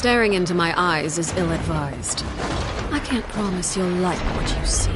Staring into my eyes is ill-advised. I can't promise you'll like what you see.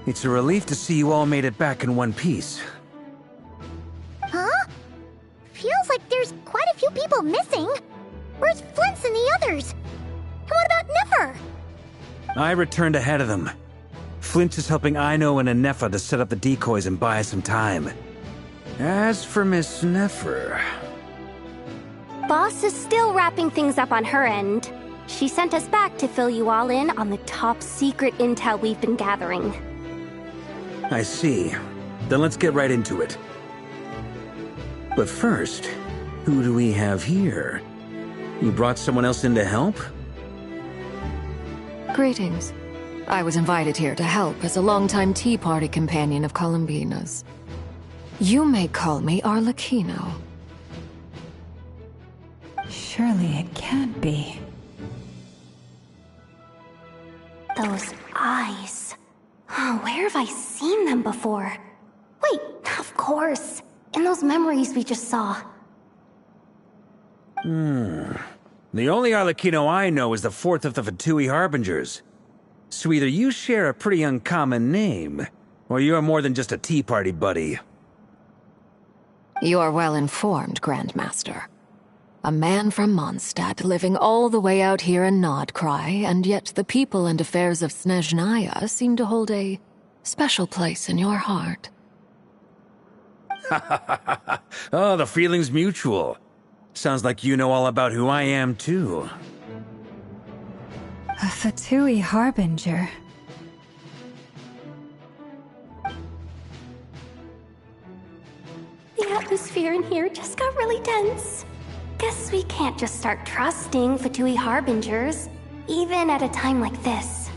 It's a relief to see you all made it back in one piece. Huh? Feels like there's quite a few people missing. Where's Flint's and the others? And what about Nefer? I returned ahead of them. Flint is helping Ino and Anefa to set up the decoys and buy some time. As for Miss Nefer... Boss is still wrapping things up on her end. She sent us back to fill you all in on the top secret intel we've been gathering. I see. Then let's get right into it. But first, who do we have here? You brought someone else in to help? Greetings. I was invited here to help as a longtime Tea Party companion of Columbina's. You may call me Arlecchino. Surely it can't be. Those eyes. Oh, where have I seen them before? Wait, of course. In those memories we just saw. The only Arlecchino I know is the fourth of the Fatui Harbingers. So either you share a pretty uncommon name, or you're more than just a Tea Party buddy. You are well informed, Grandmaster. A man from Mondstadt living all the way out here in Nodcry, and yet the people and affairs of Snezhnaya seem to hold a special place in your heart. Oh, the feeling's mutual. Sounds like you know all about who I am, too. A Fatui Harbinger. The atmosphere in here just got really tense. Guess we can't just start trusting Fatui Harbingers, even at a time like this.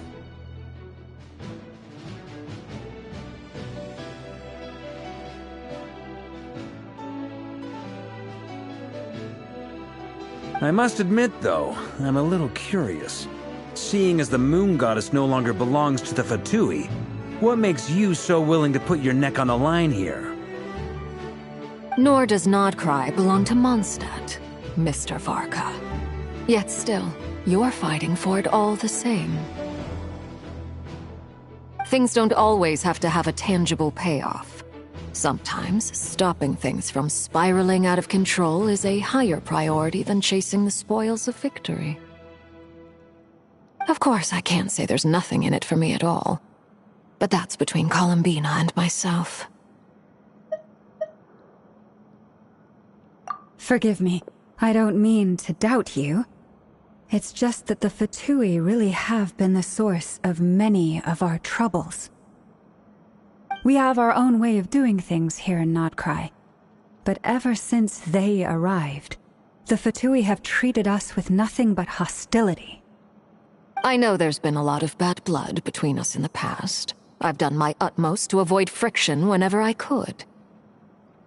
I must admit, though, I'm a little curious. Seeing as the Moon Goddess no longer belongs to the Fatui, what makes you so willing to put your neck on the line here? Nor does Nodcry belong to Mondstadt, Mr. Varka. Yet still, you're fighting for it all the same. Things don't always have to have a tangible payoff. Sometimes, stopping things from spiraling out of control is a higher priority than chasing the spoils of victory. Of course, I can't say there's nothing in it for me at all. But that's between Columbina and myself. Forgive me. I don't mean to doubt you. It's just that the Fatui really have been the source of many of our troubles. We have our own way of doing things here in Nodcry. But ever since they arrived, the Fatui have treated us with nothing but hostility. I know there's been a lot of bad blood between us in the past. I've done my utmost to avoid friction whenever I could.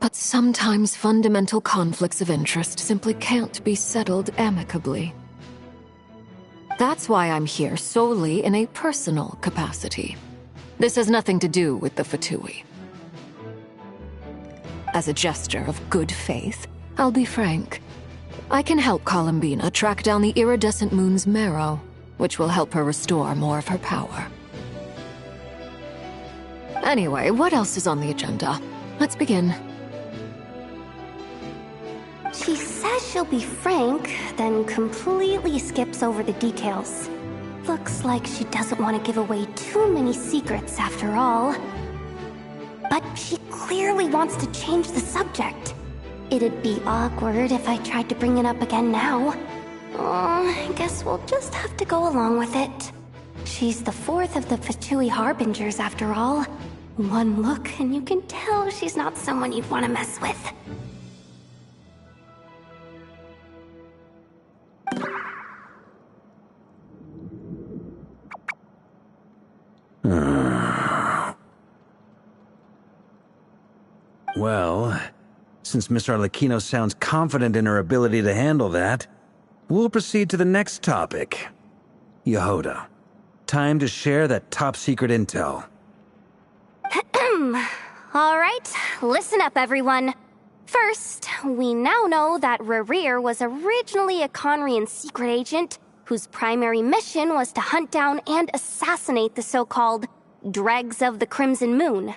But sometimes fundamental conflicts of interest simply can't be settled amicably. That's why I'm here solely in a personal capacity. This has nothing to do with the Fatui. As a gesture of good faith, I'll be frank. I can help Columbina track down the iridescent moon's marrow, which will help her restore more of her power. Anyway, what else is on the agenda? Let's begin. She says she'll be frank, then completely skips over the details. Looks like she doesn't want to give away too many secrets after all. But she clearly wants to change the subject. It'd be awkward if I tried to bring it up again now. I guess we'll just have to go along with it. She's the fourth of the Fatui Harbingers after all. One look and you can tell she's not someone you'd want to mess with. Well, since Miss Arlecchino sounds confident in her ability to handle that, we'll proceed to the next topic. Yehoda, time to share that top-secret intel. Alright, listen up everyone. First, we now know that Rerir was originally a Conrian secret agent whose primary mission was to hunt down and assassinate the so-called Dregs of the Crimson Moon.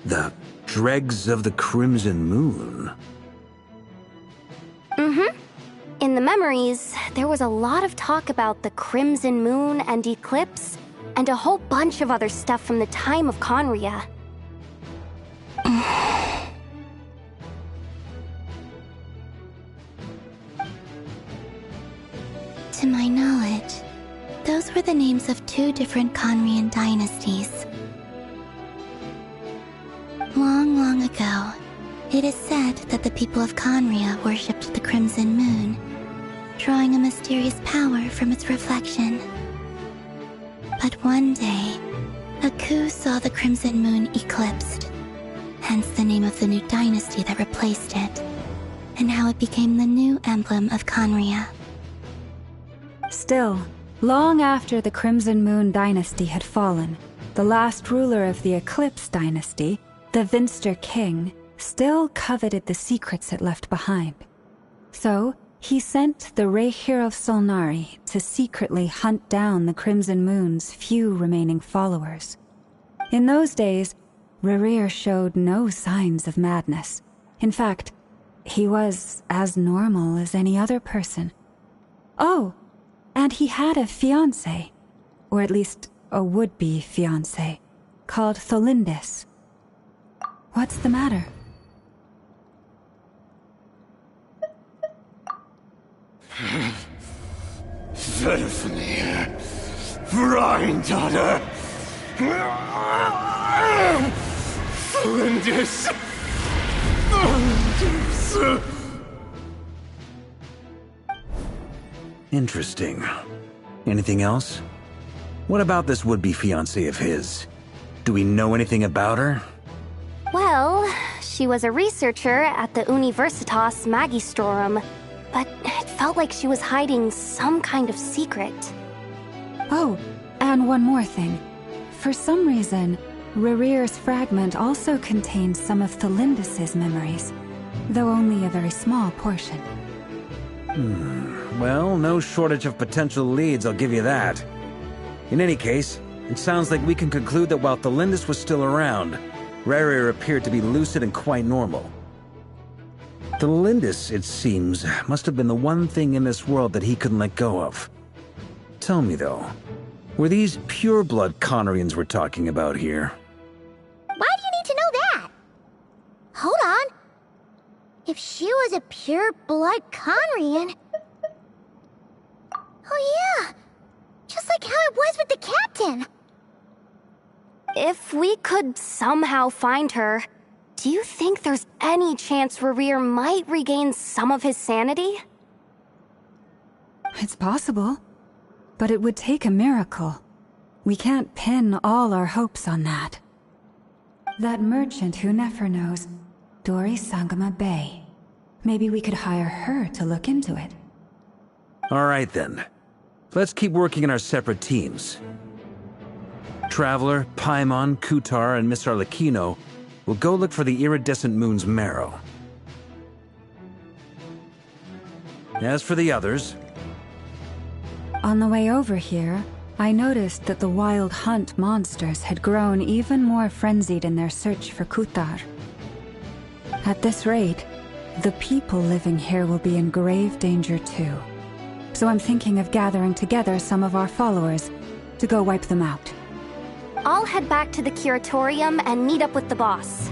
The Dregs of the Crimson Moon? In the memories, there was a lot of talk about the Crimson Moon and Eclipse, and a whole bunch of other stuff from the time of Conria. To my knowledge, those were the names of two different Conrian dynasties. Long, long ago, it is said that the people of Conria worshipped the Crimson Moon, drawing a mysterious power from its reflection. But one day, a coup saw the Crimson Moon eclipsed, hence the name of the new dynasty that replaced it, and how it became the new emblem of Conria. Still, long after the Crimson Moon dynasty had fallen, the last ruler of the Eclipse dynasty, the Vinster King, still coveted the secrets it left behind. So, he sent the Rehir of Solnari to secretly hunt down the Crimson Moon's few remaining followers. In those days, Rerir showed no signs of madness. In fact, he was as normal as any other person. Oh, and he had a fiancé, or at least a would-be fiancé, called Tholindis. What's the matter? Verfnir, Freindaughter, Tholindis. Interesting. Anything else? What about this would-be fiancé of his? Do we know anything about her? Well, she was a researcher at the Universitas Magistrorum, but it felt like she was hiding some kind of secret. Oh, and one more thing. For some reason, Rerir's fragment also contained some of Tholindis' memories, though only a very small portion. Well, no shortage of potential leads, I'll give you that. In any case, it sounds like we can conclude that while Tholindis was still around, Rerir appeared to be lucid and quite normal. Tholindis, it seems, must have been the one thing in this world that he couldn't let go of. Tell me, though, were these pure-blood Conrians we're talking about here? Why do you need to know that? Hold on. If she was a pure-blood Conrian... Oh yeah! Just like how it was with the captain! If we could somehow find her, do you think there's any chance Rerir might regain some of his sanity? It's possible, but it would take a miracle. We can't pin all our hopes on that. That merchant who Nefer knows, Dori Sangama Bay. Maybe we could hire her to look into it. All right, then. Let's keep working in our separate teams. Traveler, Paimon, Kutar, and Miss Arlecchino will go look for the iridescent moon's marrow. As for the others... On the way over here, I noticed that the wild hunt monsters had grown even more frenzied in their search for Kutar. At this rate, the people living here will be in grave danger too. So I'm thinking of gathering together some of our followers to go wipe them out. I'll head back to the curatorium and meet up with the boss.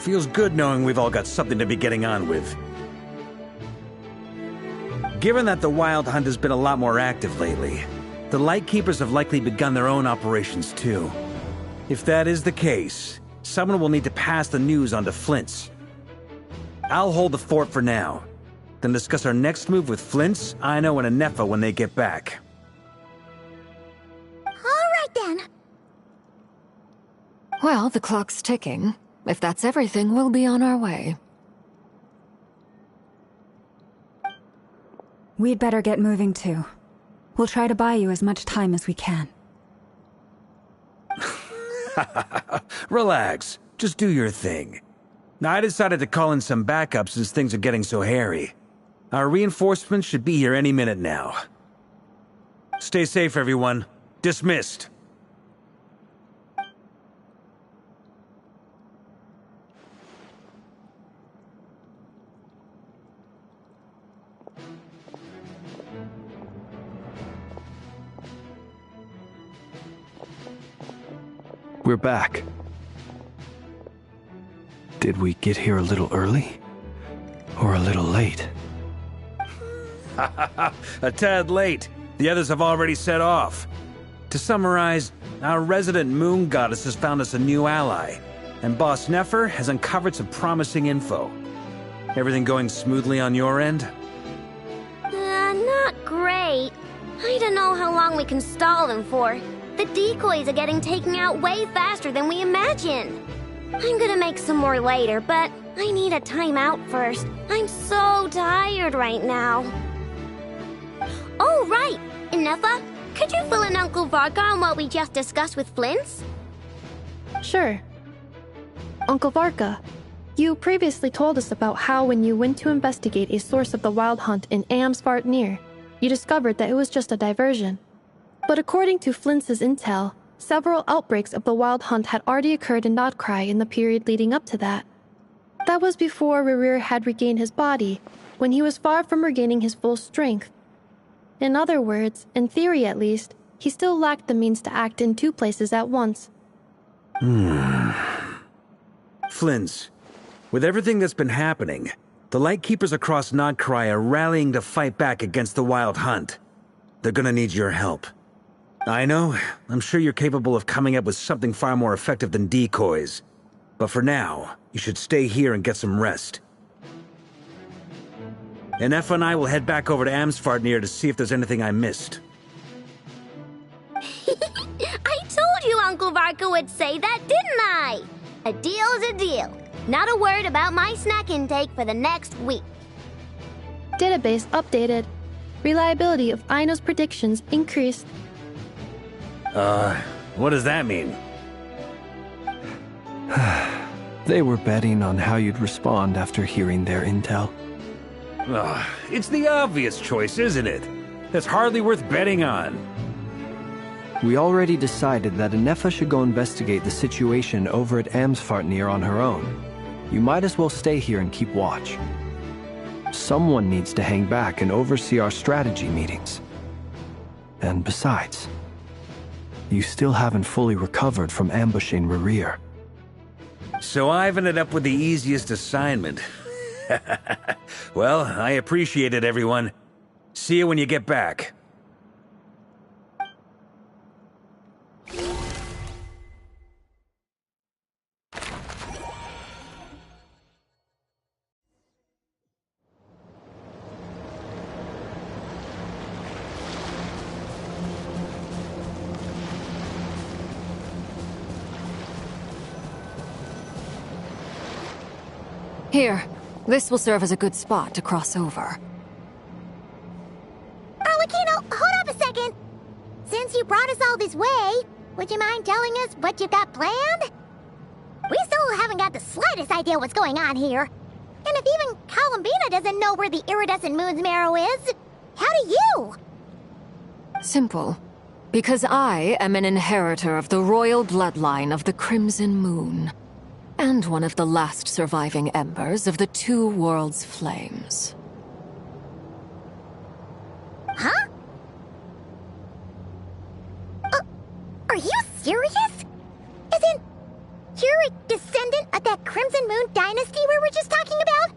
Feels good knowing we've all got something to be getting on with. Given that the Wild Hunt has been a lot more active lately, the Lightkeepers have likely begun their own operations too. If that is the case, someone will need to pass the news on to Flint's. I'll hold the fort for now, then discuss our next move with Flint's, Ino, and Anefa when they get back. All right then. Well, the clock's ticking. If that's everything, we'll be on our way. We'd better get moving too. We'll try to buy you as much time as we can. Relax. Just do your thing. Now, I decided to call in some backup since things are getting so hairy. Our reinforcements should be here any minute now. Stay safe, everyone. Dismissed. We're back. Did we get here a little early? Or a little late? A tad late. The others have already set off. To summarize, our resident moon goddess has found us a new ally, and Boss Nefer has uncovered some promising info. Everything going smoothly on your end? Not great. I don't know how long we can stall them for. The decoys are getting taken out way faster than we imagined. I'm gonna make some more later, but I need a timeout first. I'm so tired right now. Oh, right! Anefa, could you fill in Uncle Varka on what we just discussed with Flint's? Sure. Uncle Varka, you previously told us about how when you went to investigate a source of the Wild Hunt in Amsvartnir, you discovered that it was just a diversion. But according to Flint's intel, several outbreaks of the Wild Hunt had already occurred in Nodcry in the period leading up to that. That was before Rerir had regained his body, when he was far from regaining his full strength. In other words, in theory at least, he still lacked the means to act in two places at once. Flint's, with everything that's been happening, the Lightkeepers across Nodcry are rallying to fight back against the Wild Hunt. They're gonna need your help. I know, I'm sure you're capable of coming up with something far more effective than decoys. But for now, you should stay here and get some rest. Anefa and I will head back over to Amsvartnir to see if there's anything I missed. I told you Uncle Varka would say that, didn't I? A deal's a deal. Not a word about my snack intake for the next week. Database updated. Reliability of Ino's predictions increased. What does that mean? They were betting on how you'd respond after hearing their intel. It's the obvious choice, isn't it? That's hardly worth betting on. We already decided that Anefa should go investigate the situation over at Amsvartnir on her own. You might as well stay here and keep watch. Someone needs to hang back and oversee our strategy meetings. And besides, you still haven't fully recovered from ambushing Rerir. So I've ended up with the easiest assignment. Well, I appreciate it, everyone. See you when you get back. Here, this will serve as a good spot to cross over. Arlecchino, hold up a second. Since you brought us all this way, would you mind telling us what you've got planned? We still haven't got the slightest idea what's going on here. And if even Columbina doesn't know where the iridescent moon's marrow is, how do you? Simple. Because I am an inheritor of the royal bloodline of the Crimson Moon. And one of the last surviving embers of the Two Worlds' flames. Are you serious? Isn't you're a descendant of that Crimson Moon dynasty we were just talking about?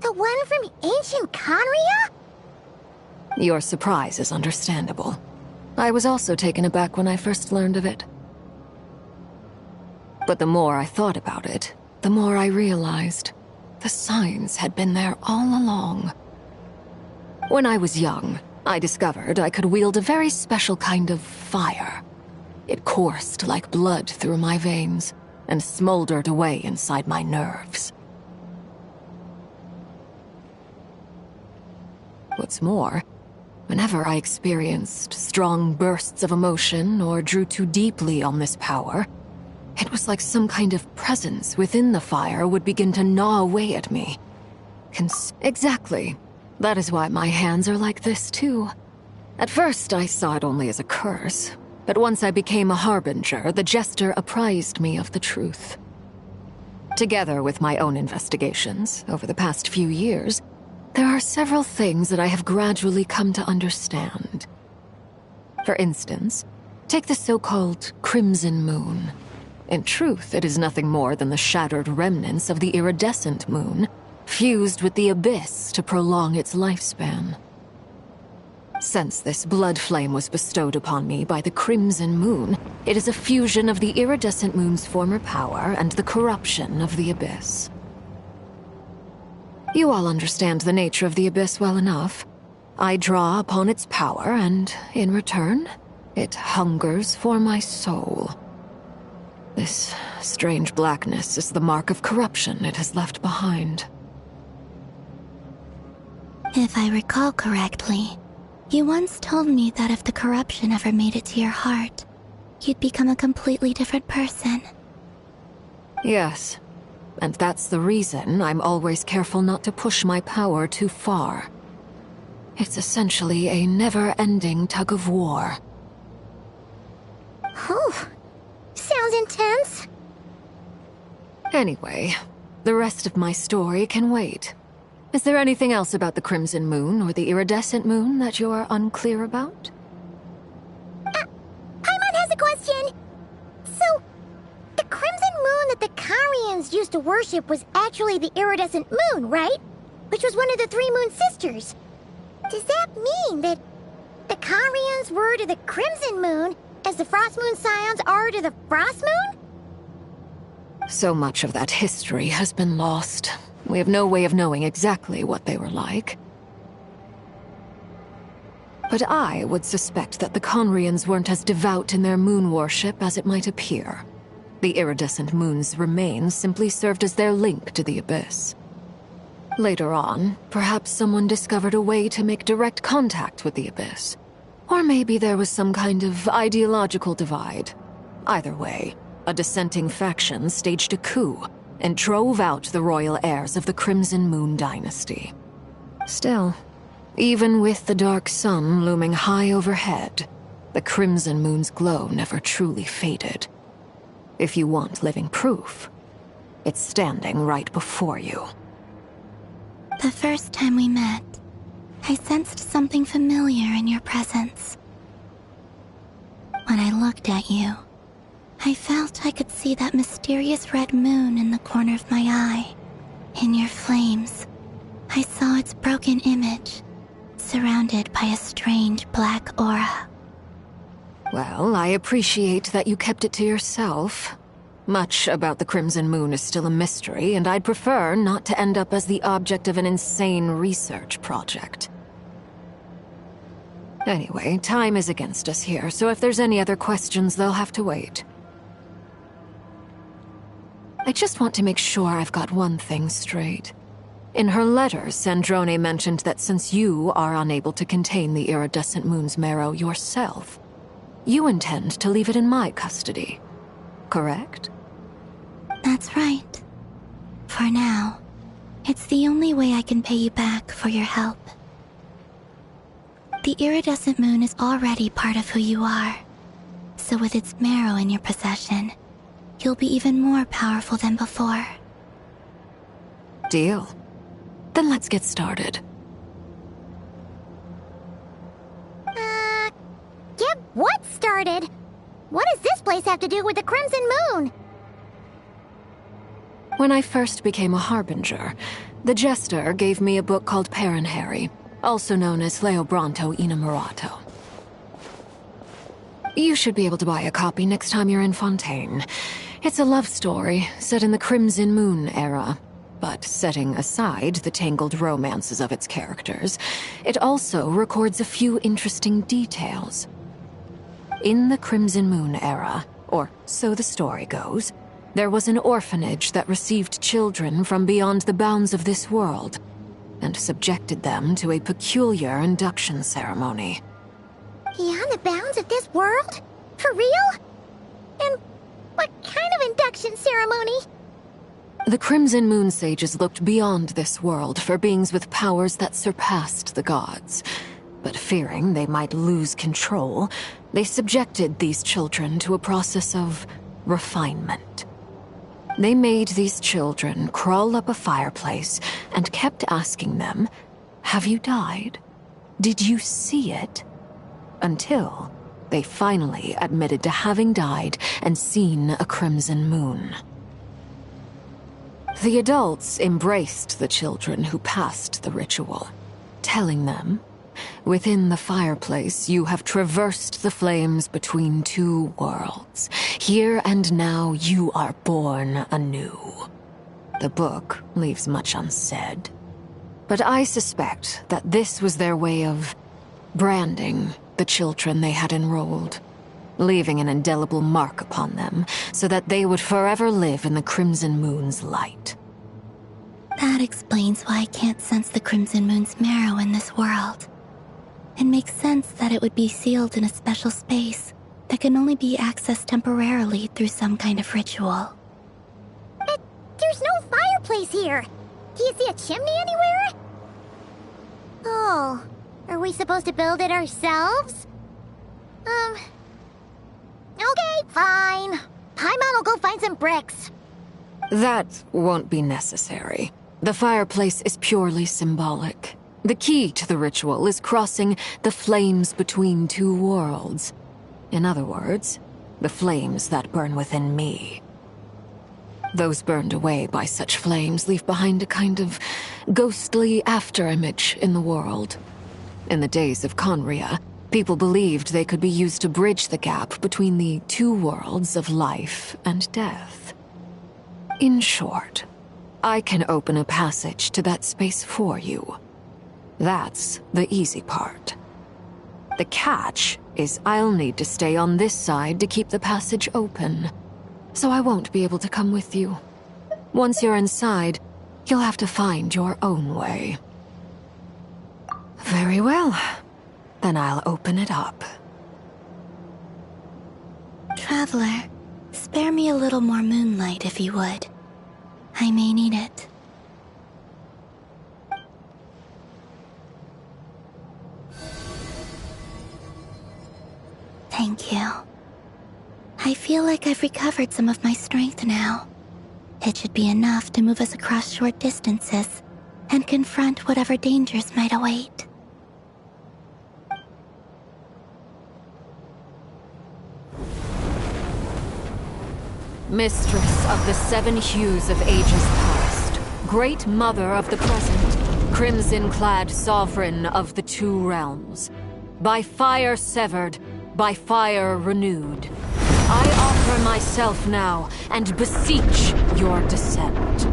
The one from ancient Conria? Your surprise is understandable. I was also taken aback when I first learned of it. But the more I thought about it, the more I realized the signs had been there all along. When I was young, I discovered I could wield a very special kind of fire. It coursed like blood through my veins and smoldered away inside my nerves. What's more, whenever I experienced strong bursts of emotion or drew too deeply on this power, it was like some kind of presence within the fire would begin to gnaw away at me. Exactly. That is why my hands are like this, too. At first, I saw it only as a curse, but once I became a harbinger, the jester apprised me of the truth. Together with my own investigations, over the past few years, there are several things that I have gradually come to understand. For instance, take the so-called Crimson Moon. In truth, it is nothing more than the shattered remnants of the iridescent moon, fused with the abyss to prolong its lifespan. Since this blood flame was bestowed upon me by the Crimson Moon, it is a fusion of the iridescent moon's former power and the corruption of the abyss. You all understand the nature of the abyss well enough. I draw upon its power, and in return, it hungers for my soul. This strange blackness is the mark of corruption it has left behind. If I recall correctly, you once told me that if the corruption ever made it to your heart, you'd become a completely different person. Yes, and that's the reason I'm always careful not to push my power too far. It's essentially a never-ending tug of war. Oh, sounds intense. Anyway, the rest of my story can wait. Is there anything else about the Crimson Moon or the Iridescent Moon that you're unclear about? Paimon has a question. So, the Crimson Moon that the Carians used to worship was actually the Iridescent Moon, right? Which was one of the three Moon Sisters. Does that mean that the Carians were to the Crimson Moon as the Frost Moon Scions are to the Frost Moon? So much of that history has been lost. We have no way of knowing exactly what they were like. But I would suspect that the Conrians weren't as devout in their moon worship as it might appear. The iridescent moon's remains simply served as their link to the abyss. Later on, perhaps someone discovered a way to make direct contact with the abyss. Or maybe there was some kind of ideological divide. Either way, a dissenting faction staged a coup and drove out the royal heirs of the Crimson Moon dynasty. Still, even with the dark sun looming high overhead, the Crimson Moon's glow never truly faded. If you want living proof, it's standing right before you. The first time we met, I sensed something familiar in your presence. When I looked at you, I felt I could see that mysterious red moon in the corner of my eye. In your flames, I saw its broken image, surrounded by a strange black aura. Well, I appreciate that you kept it to yourself. Much about the Crimson Moon is still a mystery, and I'd prefer not to end up as the object of an insane research project. Anyway, time is against us here, so if there's any other questions, they'll have to wait. I just want to make sure I've got one thing straight. In her letter, Sandrone mentioned that since you are unable to contain the iridescent moon's marrow yourself, you intend to leave it in my custody, correct? That's right. For now, it's the only way I can pay you back for your help. The iridescent moon is already part of who you are, so with its marrow in your possession, you'll be even more powerful than before. Deal. Then let's get started. Get what started? What does this place have to do with the Crimson Moon? When I first became a Harbinger, the Jester gave me a book called Paranhari, also known as Leobranto Innamorato. You should be able to buy a copy next time you're in Fontaine. It's a love story set in the Crimson Moon era, but setting aside the tangled romances of its characters, it also records a few interesting details. In the Crimson Moon era, or so the story goes, there was an orphanage that received children from beyond the bounds of this world, and subjected them to a peculiar induction ceremony. Beyond the bounds of this world? For real? And what kind of induction ceremony? The Crimson Moon sages looked beyond this world for beings with powers that surpassed the gods. But fearing they might lose control, they subjected these children to a process of refinement. They made these children crawl up a fireplace and kept asking them, "Have you died? Did you see it?" Until they finally admitted to having died and seen a crimson moon. The adults embraced the children who passed the ritual, telling them, "Within the fireplace, you have traversed the flames between two worlds. Here and now, you are born anew." The book leaves much unsaid, but I suspect that this was their way of branding the children they had enrolled, leaving an indelible mark upon them so that they would forever live in the Crimson Moon's light. That explains why I can't sense the Crimson Moon's marrow in this world. It makes sense that it would be sealed in a special space that can only be accessed temporarily through some kind of ritual. But there's no fireplace here. Do you see a chimney anywhere? Oh, are we supposed to build it ourselves? Okay, fine. Paimon will go find some bricks. That won't be necessary. The fireplace is purely symbolic. The key to the ritual is crossing the flames between two worlds. In other words, the flames that burn within me. Those burned away by such flames leave behind a kind of ghostly afterimage in the world. In the days of Conria, people believed they could be used to bridge the gap between the two worlds of life and death. In short, I can open a passage to that space for you. That's the easy part. The catch is I'll need to stay on this side to keep the passage open, so I won't be able to come with you. Once you're inside, you'll have to find your own way. Very well. Then I'll open it up. Traveler, spare me a little more moonlight if you would. I may need it. Thank you. I feel like I've recovered some of my strength now. It should be enough to move us across short distances and confront whatever dangers might await. Mistress of the seven hues of ages past, great mother of the present, crimson-clad sovereign of the two realms, by fire severed, by fire renewed, I offer myself now and beseech your descent.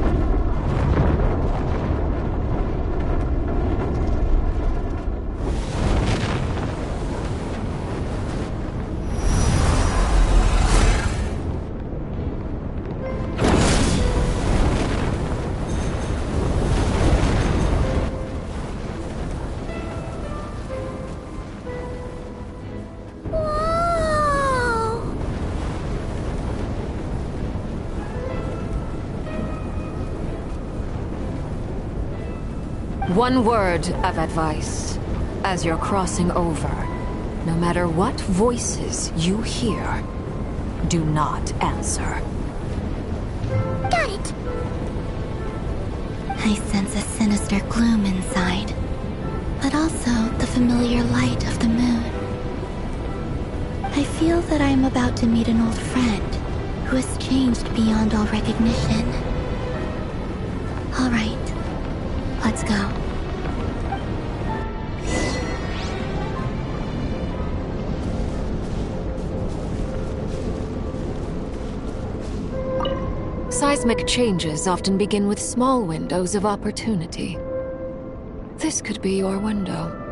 One word of advice. As you're crossing over, no matter what voices you hear, do not answer. Got it. I sense a sinister gloom inside, but also the familiar light of the moon. I feel that I am about to meet an old friend who has changed beyond all recognition. All right, let's go. Seismic changes often begin with small windows of opportunity. This could be your window.